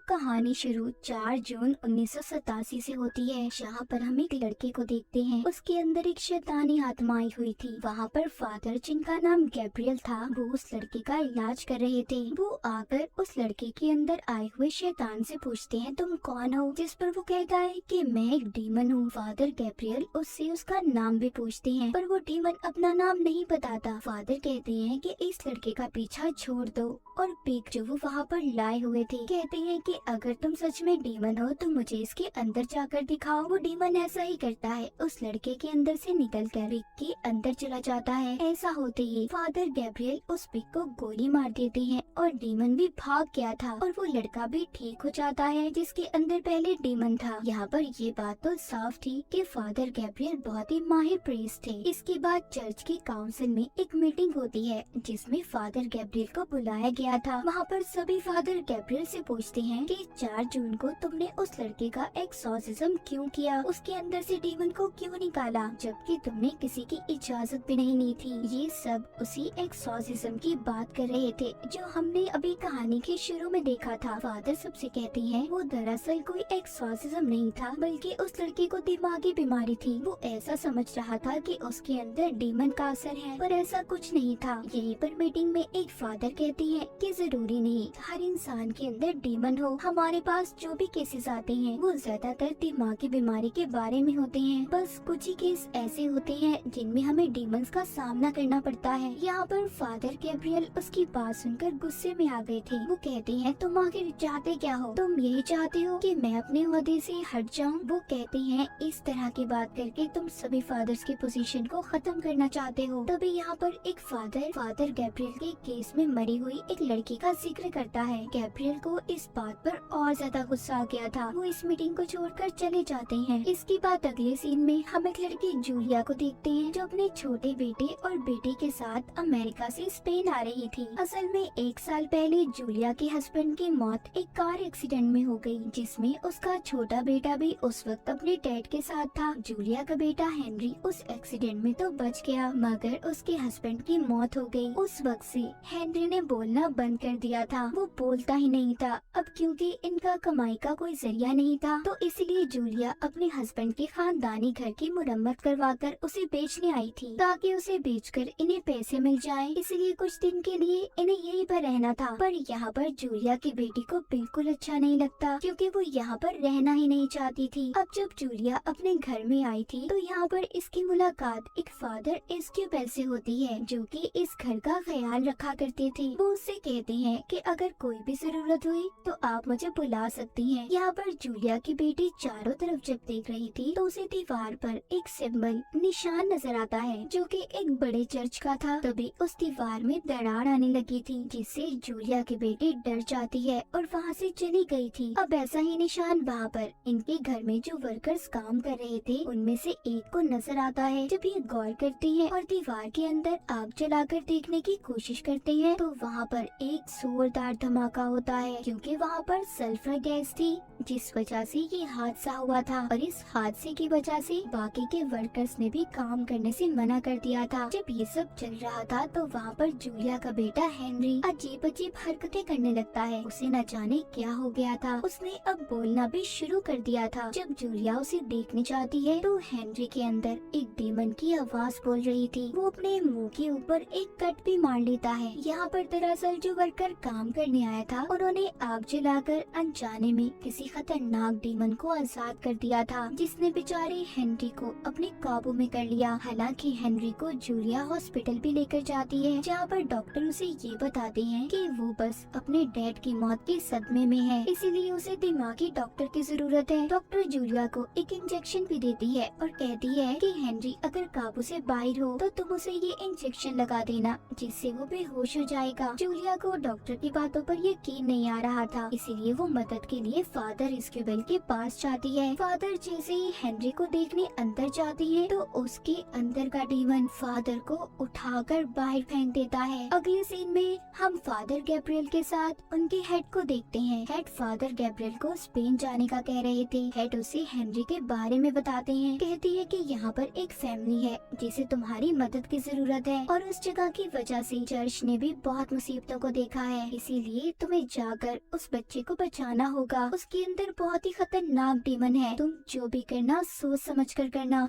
कहानी शुरू 4 जून 1987 से होती है, जहाँ पर हम एक लड़के को देखते हैं। उसके अंदर एक शैतानी आत्मा आई हुई थी। वहाँ पर फादर, जिनका नाम गैब्रियल था, वो उस लड़के का इलाज कर रहे थे। वो आकर उस लड़के के अंदर आए हुए शैतान से पूछते हैं, तुम कौन हो? जिस पर वो कहता है कि मैं एक डीमन हूँ। फादर गैब्रियल उससे उसका नाम भी पूछते हैं, पर वो डीमन अपना नाम नहीं बताता। फादर कहते हैं कि इस लड़के का पीछा छोड़ दो, और पिग जो वो वहाँ पर लाए हुए थे कहते हैं कि अगर तुम सच में डीमन हो तो मुझे इसके अंदर जाकर दिखाओ। वो डीमन ऐसा ही करता है, उस लड़के के अंदर से निकलकर पिग के अंदर चला जाता है। ऐसा होते ही फादर गैब्रियल उस पिग को गोली मार देते हैं और डीमन भी भाग गया था, और वो लड़का भी ठीक हो जाता है जिसके अंदर पहले डीमन था। यहाँ पर ये बात तो साफ थी कि फादर गैब्रियल बहुत ही माहिर प्रीस्ट थे। इसके बाद चर्च की काउंसिल में एक मीटिंग होती है जिसमें फादर गैब्रियल को बुलाया गया था। वहाँ पर सभी फादर गैब्रियल से पूछते हैं कि 4 जून को तुमने उस लड़के का एक्सॉर्सिज्म क्यों किया, उसके अंदर से डीमन को क्यों निकाला, जबकि तुमने किसी की इजाजत भी नहीं ली थी। ये सब उसी एक्सॉर्सिज्म की बात कर रहे थे जो हमने अभी कहानी के शुरू में देखा था। फादर सबसे कहते हैं वो दरअसल कोई एक्सॉर्सिज्म नहीं था, बल्कि उस लड़के को दिमागी बीमारी थी। वो ऐसा समझ रहा था कि उसके अंदर डीमन का असर है, पर ऐसा कुछ नहीं था। यहीं पर मीटिंग में एक फादर कहते हैं कि जरूरी नहीं हर इंसान के अंदर डीमन हो। हमारे पास जो भी केसेस आते हैं वो ज्यादातर दिमागी बीमारी के बारे में होते हैं। बस कुछ ही केस ऐसे होते हैं जिनमें हमें डीमंस का सामना करना पड़ता है। यहाँ पर फादर गैब्रियल उसकी बात सुनकर गुस्से में आ गए थे। वो कहते हैं तुम आखिर चाहते क्या हो? तुम यही चाहते हो कि मैं अपने ओहदे से हट जाऊं? वो कहते हैं इस तरह की बात करके तुम सभी फादर्स की पोजीशन को खत्म करना चाहते हो। तभी यहाँ पर एक फादर गैब्रियल के केस में मरी हुई एक लड़की का जिक्र करता है। गैब्रियल को इस बात पर और ज्यादा गुस्सा आ गया था। वो इस मीटिंग को छोड़कर चले जाते हैं। इसके बाद अगले सीन में हम एक लड़की जूलिया को देखते हैं जो अपने छोटे बेटे और बेटी के साथ अमेरिका से स्पेन आ रही थी। असल में 1 साल पहले जूलिया के हस्बैंड की मौत एक कार एक्सीडेंट में हो गई, जिसमें उसका छोटा बेटा भी उस वक्त अपने डैड के साथ था। जूलिया का बेटा हेनरी उस एक्सीडेंट में तो बच गया, मगर उसके हस्बैंड की मौत हो गई। उस वक्त से हेनरी ने बोलना बंद कर दिया था। वो बोलता ही नहीं था। अब क्योंकि इनका कमाई का कोई जरिया नहीं था, तो इसलिए जूलिया अपने हस्बैंड के खानदानी घर की मुरम्मत करवाकर उसे बेचने आई थी, ताकि उसे बेचकर इन्हें पैसे मिल जाएं। इसलिए कुछ दिन के लिए इन्हें यहीं पर रहना था। पर यहाँ पर जूलिया की बेटी को बिल्कुल अच्छा नहीं लगता, क्योंकि वो यहाँ पर रहना ही नहीं चाहती थी। अब जब जूलिया अपने घर में आई थी तो यहाँ पर इसकी मुलाकात एक फादर एस्क्यूबेल से होती है, जो कि इस घर का ख्याल रखा करते थे। वो उससे कहते हैं कि अगर कोई भी जरूरत हुई तो आप मुझे बुला सकती हैं। यहाँ पर जूलिया की बेटी चारों तरफ जब देख रही थी तो उसे दीवार पर एक सिंबल निशान नजर आता है, जो कि एक बड़े चर्च का था। तभी उस दीवार में दरार आने लगी थी, जिससे जूलिया की बेटी डर जाती है और वहाँ से चली गई थी। अब ऐसा ही निशान वहाँ पर इनके घर में जो वर्कर्स काम कर रहे थे उनमें से एक को नजर आता है। जब ये गौर करती है और दीवार के अंदर आग जलाकर देखने की कोशिश करते हैं तो वहाँ पर एक जोरदार धमाका होता है, क्योंकि वहाँ पर सल्फर गैस थी, जिस वजह से ये हादसा हुआ था। और इस हादसे की वजह से बाकी के वर्कर्स ने भी काम करने से मना कर दिया था। जब ये सब चल रहा था तो वहाँ पर जूलिया का बेटा हेनरी अजीब अजीब हरकतें करने लगता है। उसे न जाने क्या हो गया था, उसने अब बोलना भी शुरू कर दिया था। जब जूलिया उसे देखने जाती है तो हेनरी के अंदर एक डीमन की आवाज बोल रही थी। वो अपने मुंह के ऊपर एक कट भी मार लेता है। यहाँ पर दरअसल जो वर्कर काम करने आया था उन्होंने आग जलाकर अनजाने में किसी खतरनाक डीमन को आजाद कर दिया था, जिसने बेचारे हेनरी को अपने काबू में कर लिया। हालांकि हेनरी को जूलिया हॉस्पिटल भी लेकर जाती है, जहाँ पर डॉक्टर उसे ये बताते हैं कि वो बस अपने डैड की मौत के सदमे में है, इसीलिए उसे दिमागी डॉक्टर की जरूरत है। डॉक्टर जूलिया को एक इंजेक्शन भी देती है और कहती है कि हेनरी अगर काबू से बाहर हो तो तुम उसे ये इंजेक्शन लगा देना, जिससे वो बेहोश हो जाएगा। जूलिया को डॉक्टर की बातों पर यकीन नहीं आ रहा था, इसीलिए वो मदद के लिए फादर एस्क्यूबेल के पास जाती है। फादर जैसे ही हेनरी को देखने अंदर जाती है तो उसके अंदर का डीमन फादर को उठाकर बाहर फेंक देता है। अगले सीन में हम फादर गैब्रियल के साथ उनके हेड को देखते हैं। हेड फादर गैब्रियल को स्पेन जाने का कह रहे थे। हेड उसे हेनरी के बारे में बताते हैं। कहती है कि यहाँ पर एक फैमिली है जिसे तुम्हारी मदद की जरूरत है, और उस जगह की वजह से चर्च ने भी बहुत मुसीबतों को देखा है, इसीलिए तुम्हें जाकर उस बच्चे को बचाना होगा। उसके अंदर बहुत ही खतरनाक डीमन है, तुम जो भी करना सोच समझ कर करना।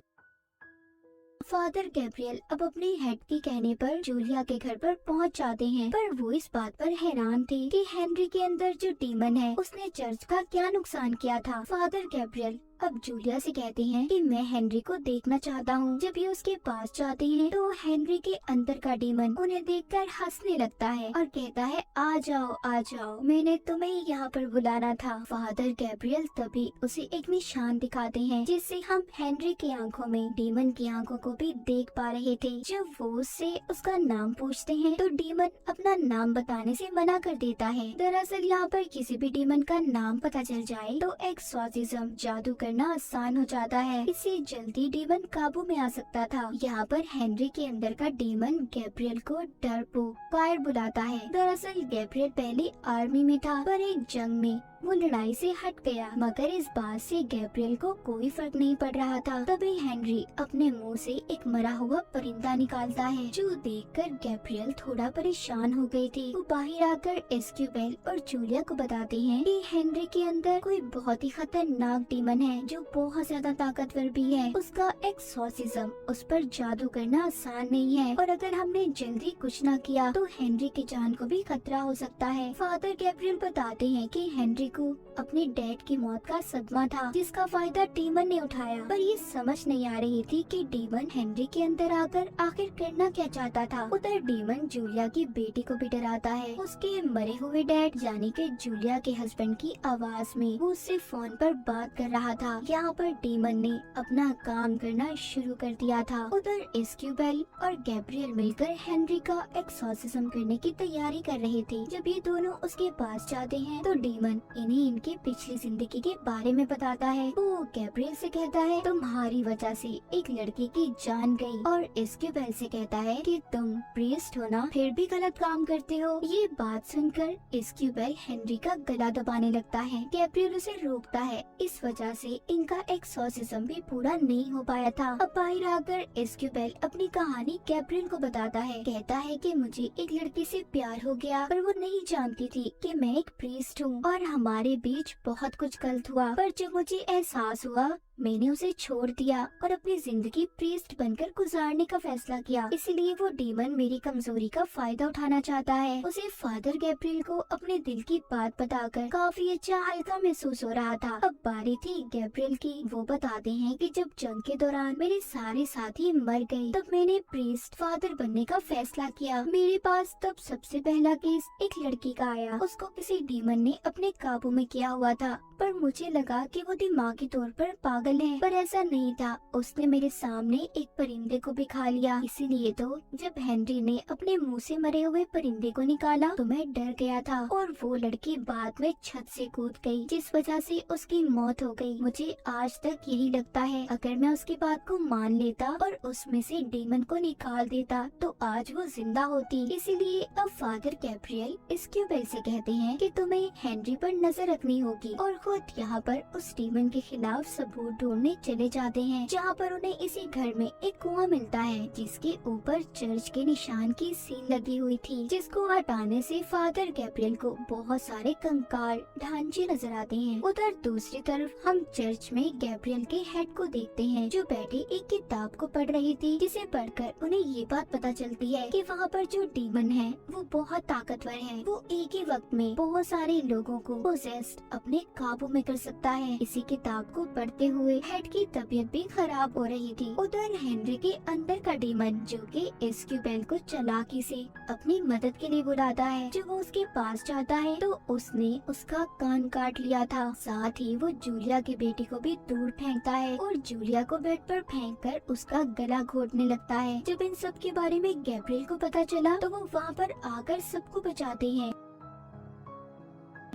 फादर गैब्रियल अब अपने हेड के कहने पर जूलिया के घर पर पहुंच जाते हैं, पर वो इस बात पर हैरान थे कि हेनरी के अंदर जो डीमन है उसने चर्च का क्या नुकसान किया था। फादर गैब्रियल अब जूलिया से कहते हैं कि मैं हेनरी को देखना चाहता हूँ। जब ये उसके पास जाते हैं तो हेनरी के अंदर का डीमन उन्हें देखकर हंसने लगता है और कहता है आ जाओ, मैंने तुम्हें यहाँ पर बुलाना था। फादर गैब्रियल तभी उसे एक निशान दिखाते हैं जिससे हम हेनरी की आंखों में डीमन की आंखों को भी देख पा रहे थे। जब वो उससे उसका नाम पूछते हैं तो डीमन अपना नाम बताने से मना कर देता है। दरअसल यहाँ पर किसी भी डीमन का नाम पता चल जाए तो एक्सॉर्सिज्म जादू करना आसान हो जाता है, इससे जल्दी डीमन काबू में आ सकता था। यहाँ पर हेनरी के अंदर का डीमन गैब्रियल को डरपोक फायर बुलाता है। दरअसल गैब्रियल पहले आर्मी में था, पर एक जंग में वो लड़ाई से हट गया, मगर इस बात से गैब्रियल को कोई फर्क नहीं पड़ रहा था। तभी हेनरी अपने मुंह से एक मरा हुआ परिंदा निकालता है, जो देखकर गैब्रियल थोड़ा परेशान हो गई थी। वो बाहर आकर एस्क्यूबेल और जूलिया को बताते हैं कि हेनरी के अंदर कोई बहुत ही खतरनाक डीमन है जो बहुत ज्यादा ताकतवर भी है। उसका एक्सॉर्सिज्म उस पर जादू करना आसान नहीं है, और अगर हमने जल्दी कुछ न किया तो हेनरी की जान को भी खतरा हो सकता है। फादर गैब्रियल बताते हैं कि हेनरी को अपने डैड की मौत का सदमा था, जिसका फायदा डीमन ने उठाया, पर ये समझ नहीं आ रही थी कि डीमन हेनरी के अंदर आकर आखिर करना क्या चाहता था। उधर डीमन जूलिया की बेटी को भी डराता है। उसके मरे हुए डैड यानी कि जूलिया के हस्बैंड की आवाज में वो उससे फोन पर बात कर रहा था। यहाँ पर डीमन ने अपना काम करना शुरू कर दिया था। उधर एस्क्यूबेल और गैब्रियल मिलकर हेनरी का एक्सॉर्सिज्म करने की तैयारी कर रहे थे। जब ये दोनों उसके पास जाते हैं तो डीमन इन्हें इनकी पिछली जिंदगी के बारे में बताता है। वो गैब्रियल से कहता है तुम्हारी वजह से एक लड़की की जान गई, और एस्क्यूबेल से कहता है कि तुम प्रीस्ट हो ना, फिर भी गलत काम करते हो। ये बात सुनकर एस्क्यूबेल हेनरी का गला दबाने लगता है। गैब्रियल उसे रोकता है, इस वजह से इनका एक्सॉर्सिज्म भी पूरा नहीं हो पाया था। अब बाहर आकर एस्क्यूबेल अपनी कहानी गैब्रियल को बताता है। कहता है कि मुझे एक लड़की से प्यार हो गया, पर वो नहीं जानती थी कि मैं एक प्रीस्ट हूँ और हमारे बीच बहुत कुछ गलत हुआ, पर जब मुझे एहसास हुआ मैंने उसे छोड़ दिया और अपनी जिंदगी प्रीस्ट बनकर गुजारने का फैसला किया। इसलिए वो डीमन मेरी कमजोरी का फायदा उठाना चाहता है। उसे फादर गैब्रियल को अपने दिल की बात बताकर काफी अच्छा हल्का महसूस हो रहा था। अब बारी थी गैब्रियल की। वो बताते हैं कि जब जंग के दौरान मेरे सारे साथी मर गए, तब मैंने प्रीस्ट फादर बनने का फैसला किया। मेरे पास तब सबसे पहला केस एक लड़की का आया। उसको किसी डीमन ने अपने काबू में किया हुआ था, पर मुझे लगा कि वो दिमागी तौर पर पागल है, पर ऐसा नहीं था। उसने मेरे सामने एक परिंदे को भी खा लिया। इसीलिए तो जब हेनरी ने अपने मुंह से मरे हुए परिंदे को निकाला तो मैं डर गया था, और वो लड़की बाद में छत से कूद गई, जिस वजह से उसकी मौत हो गई। मुझे आज तक यही लगता है, अगर मैं उसकी बात को मान लेता और उसमें से डीमन को निकाल देता तो आज वो जिंदा होती। इसीलिए अब फादर गैब्रियल एस्क्यूबेल से कहते हैं कि तुम्हें हेनरी पर नजर रखनी होगी, और खुद यहाँ पर उस डीमन के खिलाफ सबूत ढूंढने चले जाते हैं, जहाँ पर उन्हें इसी घर में एक कुआं मिलता है जिसके ऊपर चर्च के निशान की सील लगी हुई थी, जिसको हटाने से फादर गैब्रियल को बहुत सारे कंकाल ढांचे नजर आते हैं। उधर दूसरी तरफ हम चर्च में गैब्रियल के हेड को देखते हैं, जो बैठे एक किताब को पढ़ रही थी, जिसे पढ़कर उन्हें ये बात पता चलती है कि वहाँ पर जो डीमन है वो बहुत ताकतवर है। वो एक ही वक्त में बहुत सारे लोगों को पोजेस्ड अपने काबू में कर सकता है। इसी किताब को पढ़ते हुए हेड की तबीयत भी खराब हो रही थी। उधर हेनरी के अंदर का डीमन, जो कि एस्क्यूबेल को चालाकी से अपनी मदद के लिए बुलाता है, जब वो उसके पास जाता है तो उसने उसका कान काट लिया था। साथ ही वो जूलिया की बेटी को भी दूर फेंकता है और जूलिया को बेड पर फेंककर उसका गला घोटने लगता है। जब इन सब के बारे में गैब्रियल को पता चला तो वो वहाँ पर आकर सबको बचाते हैं।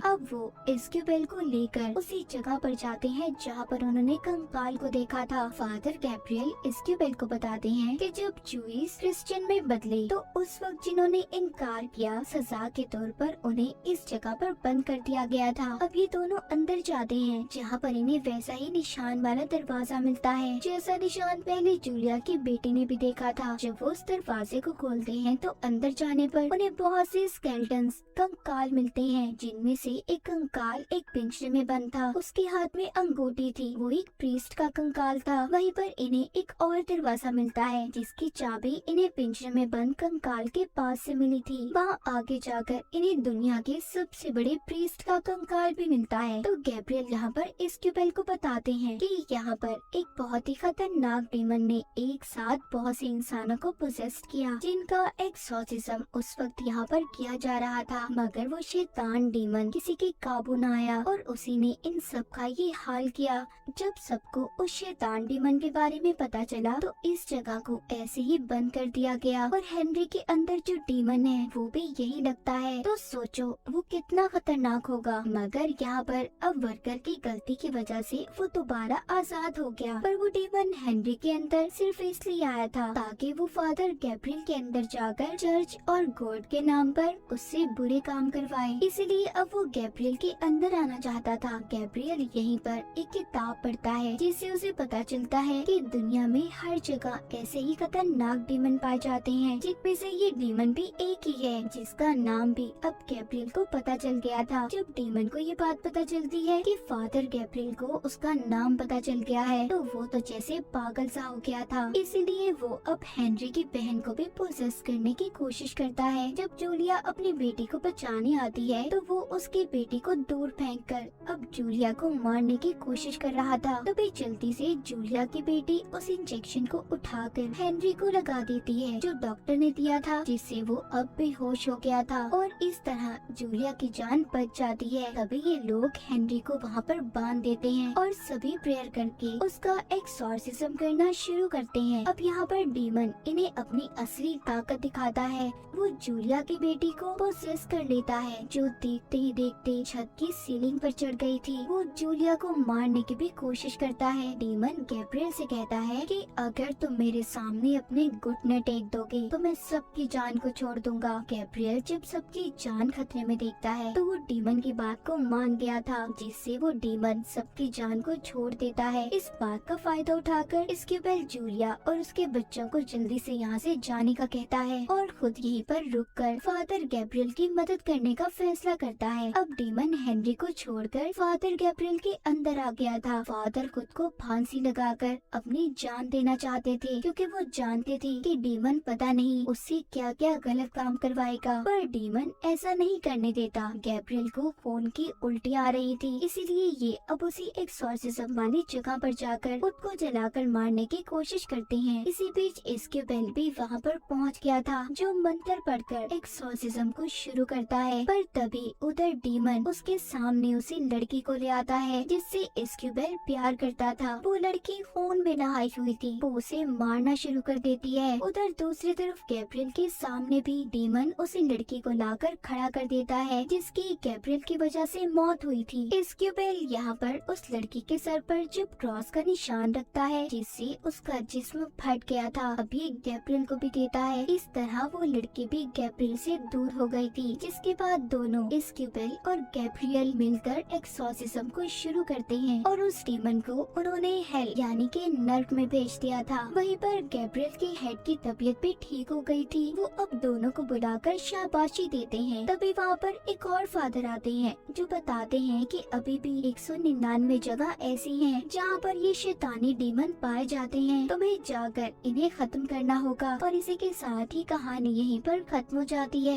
अब वो एस्क्यूबेल को लेकर उसी जगह पर जाते हैं जहाँ पर उन्होंने कंकाल को देखा था। फादर गैब्रियल एस्क्यूबेल को बताते हैं कि जब जूइस क्रिश्चियन में बदले तो उस वक्त जिन्होंने इनकार किया सजा के तौर पर उन्हें इस जगह पर बंद कर दिया गया था। अब ये दोनों अंदर जाते हैं जहाँ पर इन्हें वैसा ही निशान वाला दरवाजा मिलता है जैसा निशान पहले जूलिया की बेटी ने भी देखा था। जब वो उस दरवाजे को खोलते हैं तो अंदर जाने पर उन्हें बहुत से स्केलेटन्स कंकाल मिलते हैं, जिनमें से एक कंकाल एक पिंजरे में बंद था। उसके हाथ में अंगूठी थी, वो एक प्रीस्ट का कंकाल था। वहीं पर इन्हें एक और दरवाजा मिलता है जिसकी चाबी इन्हें पिंजरे में बंद कंकाल के पास से मिली थी। वहाँ आगे जाकर इन्हें दुनिया के सबसे बड़े प्रीस्ट का कंकाल भी मिलता है। तो गैब्रियल यहाँ पर एस्क्यूबेल को बताते हैं कि यहाँ पर एक बहुत ही खतरनाक डीमन ने एक साथ बहुत से इंसानों को पोजेस्ट किया, जिनका एक्सोर्सिज्म उस वक्त यहाँ पर किया जा रहा था, मगर वो शैतान डीमन किसी के काबू न आया और उसी ने इन सब का ये हाल किया। जब सबको उस शैतान डीमन के बारे में पता चला तो इस जगह को ऐसे ही बंद कर दिया गया और हेनरी के अंदर जो डीमन है वो भी यही लगता है। तो सोचो वो कितना खतरनाक होगा। मगर यहाँ पर अब वर्कर की गलती की वजह से वो दोबारा आजाद हो गया, पर वो डीमन हेनरी के अंदर सिर्फ इसलिए आया था ताकि वो फादर गैब्रियल के अंदर जाकर चर्च और गॉड के नाम पर उससे बुरे काम करवाए। इसलिए अब वो गैब्रियल के अंदर आना चाहता था। गैब्रियल यहीं पर एक किताब पढ़ता है जिससे उसे पता चलता है कि दुनिया में हर जगह ऐसे ही खतरनाक डीमन पाए जाते हैं, जिनमें से ये डीमन भी एक ही है जिसका नाम भी अब गैब्रियल को पता चल गया था। जब डीमन को ये बात पता चलती है कि फादर गैब्रियल को उसका नाम पता चल गया है तो वो तो जैसे पागल सा हो गया था। इसीलिए वो अब हेनरी की बहन को भी पोजेस करने की कोशिश करता है। जब जूलिया अपनी बेटी को बचाने आती है तो वो उसकी बेटी को दूर फेंककर अब जूलिया को मारने की कोशिश कर रहा था। तभी जल्दी से जूलिया की बेटी उस इंजेक्शन को उठाकर हेनरी को लगा देती है जो डॉक्टर ने दिया था, जिससे वो अब बेहोश हो गया था और इस तरह जूलिया की जान बच जाती है। तभी ये लोग हेनरी को वहाँ पर बांध देते हैं और सभी प्रेयर करके उसका एक्सोर्सिज्म करना शुरू करते हैं। अब यहाँ पर डीमन इन्हें अपनी असली ताकत दिखाता है। वो जूलिया की बेटी को पोसेस कर लेता है जो देखते ही देखते छत की सीलिंग पर चढ़ गई थी। वो जूलिया को मारने की भी कोशिश करता है। डीमन गैब्रियल से कहता है कि अगर तुम मेरे सामने अपने घुटने टेक दोगे तो मैं सबकी जान को छोड़ दूंगा। गैब्रियल जब सबकी जान खतरे में देखता है तो वो डीमन की बात को मान गया था, जिससे वो डीमन सबकी जान को छोड़ देता है। इस बात का फायदा उठाकर एस्क्यूबेल जूलिया और उसके बच्चों को जल्दी से यहाँ से जाने का कहता है और खुद यहीं पर रुककर फादर गैब्रियल की मदद करने का फैसला करता है। अब डीमन हेनरी को छोड़कर फादर गैब्रियल के अंदर आ गया था। फादर खुद को फांसी लगाकर अपनी जान देना चाहते थे क्योंकि वो जानते थे कि डीमन पता नहीं उससे क्या क्या गलत काम करवाएगा, पर डीमन ऐसा नहीं करने देता। गैब्रियल को फोन की उल्टी आ रही थी, इसीलिए ये अब उसी एक्सोर्सिज्म वाली जगह पर जाकर खुद को जलाकर मारने की कोशिश करते हैं। इसी बीच एस्क्यूबेल भी वहाँ पर पहुँच गया था जो मंत्र पढ़कर एक्सोर्सिज्म को शुरू करता है, पर तभी उधर डीमन उसके सामने उसी लड़की को ले आता है जिससे एस्क्यूबेल प्यार करता था। वो लड़की खून में नहाई हुई थी, वो उसे मारना शुरू कर देती है। उधर दूसरी तरफ गैब्रियल के सामने भी डीमन उसी लड़की को लाकर खड़ा कर देता है जिसकी गैब्रियल की वजह से मौत हुई थी। एस्क्यूबेल यहाँ पर उस लड़की के सर पर जब क्रॉस का निशान रखता है जिससे उसका जिस्म फट गया था, अब ये गैब्रियल को भी देता है। इस तरह वो लड़की भी गैब्रियल से दूर हो गई थी, जिसके बाद दोनों एस्क्यूबेल और गैब्रियल मिलकर एक्सोर्सिज्म को शुरू करते हैं और उस डीमन को उन्होंने हेल यानी कि नर्क में भेज दिया था। वहीं पर गैब्रियल के हेड की तबीयत भी ठीक हो गई थी। वो अब दोनों को बुलाकर शाबाशी देते हैं। तभी वहाँ पर एक और फादर आते हैं जो बताते हैं कि अभी भी 199 जगह ऐसी हैं जहाँ पर ये शैतानी डीमन पाए जाते हैं। तुम्हें जाकर इन्हें खत्म करना होगा। और इसी के साथ ही कहानी यहीं पर खत्म हो जाती है।